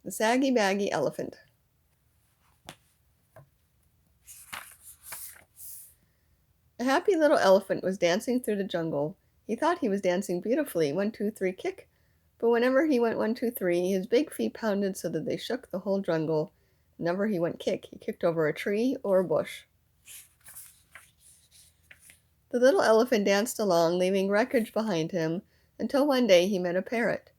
The saggy, baggy elephant. A happy little elephant was dancing through the jungle. He thought he was dancing beautifully, 1, 2, 3, kick. But whenever he went 1, 2, 3, his big feet pounded so that they shook the whole jungle. Whenever he went kick, he kicked over a tree or a bush. The little elephant danced along, leaving wreckage behind him, until one day he met a parrot.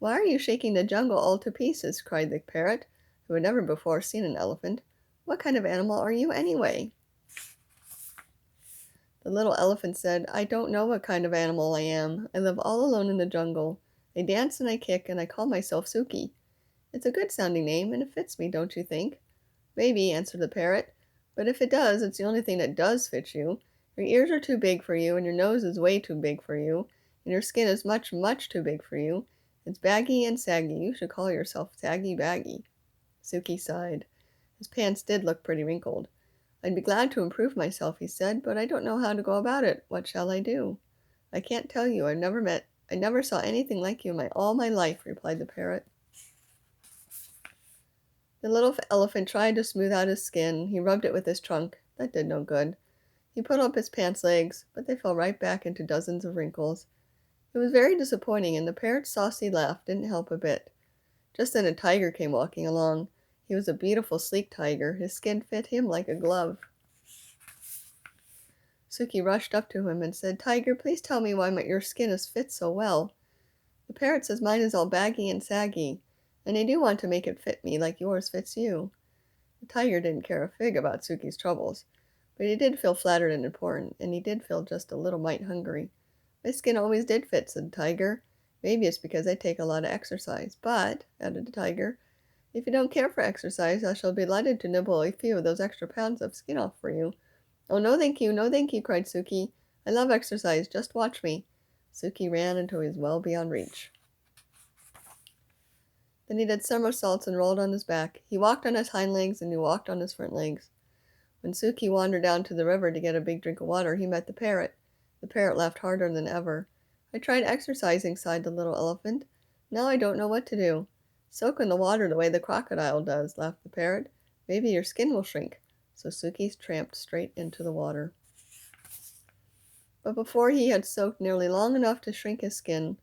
"Why are you shaking the jungle all to pieces?" cried the parrot, who had never before seen an elephant. "What kind of animal are you, anyway?" The little elephant said, "I don't know what kind of animal I am. I live all alone in the jungle. I dance and I kick, and I call myself Suki. It's a good sounding name, and it fits me, don't you think?" "Maybe," answered the parrot, "but if it does, it's the only thing that does fit you. Your ears are too big for you, and your nose is way too big for you, and your skin is much, much too big for you. It's baggy and saggy. You should call yourself Saggy Baggy." Suki sighed. His pants did look pretty wrinkled. "I'd be glad to improve myself," he said, "but I don't know how to go about it. What shall I do?" "I can't tell you. I never saw anything like you in all my life," replied the parrot. The little elephant tried to smooth out his skin. He rubbed it with his trunk. That did no good. He put up his pants legs, but they fell right back into dozens of wrinkles. It was very disappointing, and the parrot's saucy laugh didn't help a bit. Just then a tiger came walking along. He was a beautiful, sleek tiger. His skin fit him like a glove. Suki rushed up to him and said, "Tiger, please tell me why your skin is fit so well." "The parrot says mine is all baggy and saggy, and I do want to make it fit me like yours fits you." The tiger didn't care a fig about Suki's troubles, but he did feel flattered and important, and he did feel just a little mite hungry. "My skin always did fit," said the tiger. "Maybe it's because I take a lot of exercise. But," added the tiger, "if you don't care for exercise, I shall be delighted to nibble a few of those extra pounds of skin off for you." "Oh, no thank you, no thank you," cried Suki. "I love exercise, just watch me." Suki ran until he was well beyond reach. Then he did somersaults and rolled on his back. He walked on his hind legs and he walked on his front legs. When Suki wandered down to the river to get a big drink of water, he met the parrot. The parrot laughed harder than ever. "I tried exercising," sighed the little elephant. "Now I don't know what to do." "Soak in the water the way the crocodile does," laughed the parrot. "Maybe your skin will shrink." So Suki tramped straight into the water. But before he had soaked nearly long enough to shrink his skin,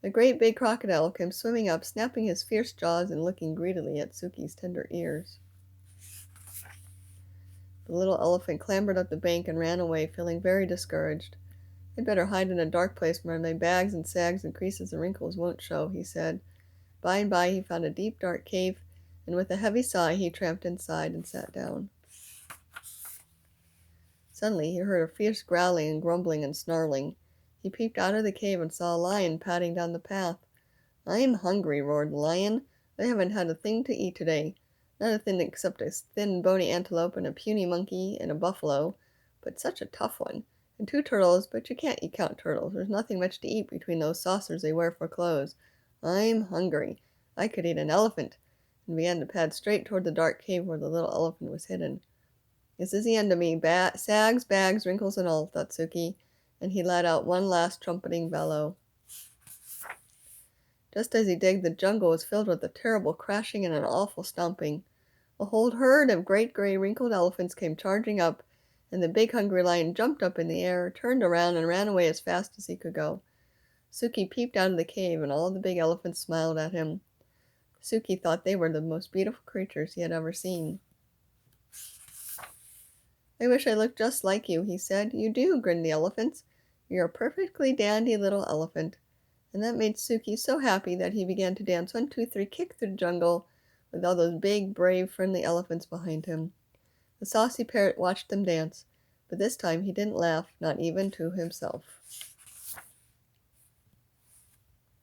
a great big crocodile came swimming up, snapping his fierce jaws and looking greedily at Suki's tender ears. The little elephant clambered up the bank and ran away, feeling very discouraged. "I'd better hide in a dark place where my bags and sags and creases and wrinkles won't show," he said. By and by he found a deep, dark cave, and with a heavy sigh he tramped inside and sat down. Suddenly he heard a fierce growling and grumbling and snarling. He peeped out of the cave and saw a lion padding down the path. "I am hungry," roared the lion. "I haven't had a thing to eat today. Not a thing except a thin, bony antelope and a puny monkey and a buffalo, but such a tough one, and 2 turtles, but you can't count turtles. There's nothing much to eat between those saucers they wear for clothes. I'm hungry. I could eat an elephant," and began to pad straight toward the dark cave where the little elephant was hidden. "This is the end of me, sags, bags, wrinkles, and all," thought Suki, and he let out one last trumpeting bellow. Just as he digged, the jungle was filled with a terrible crashing and an awful stomping. A whole herd of great gray wrinkled elephants came charging up, and the big hungry lion jumped up in the air, turned around, and ran away as fast as he could go. Suki peeped out of the cave, and all the big elephants smiled at him. Suki thought they were the most beautiful creatures he had ever seen. "I wish I looked just like you," he said. "You do," grinned the elephants. "You're a perfectly dandy little elephant." And that made Suki so happy that he began to dance 1, 2, 3, kick through the jungle with all those big, brave, friendly elephants behind him. The saucy parrot watched them dance, but this time he didn't laugh, not even to himself.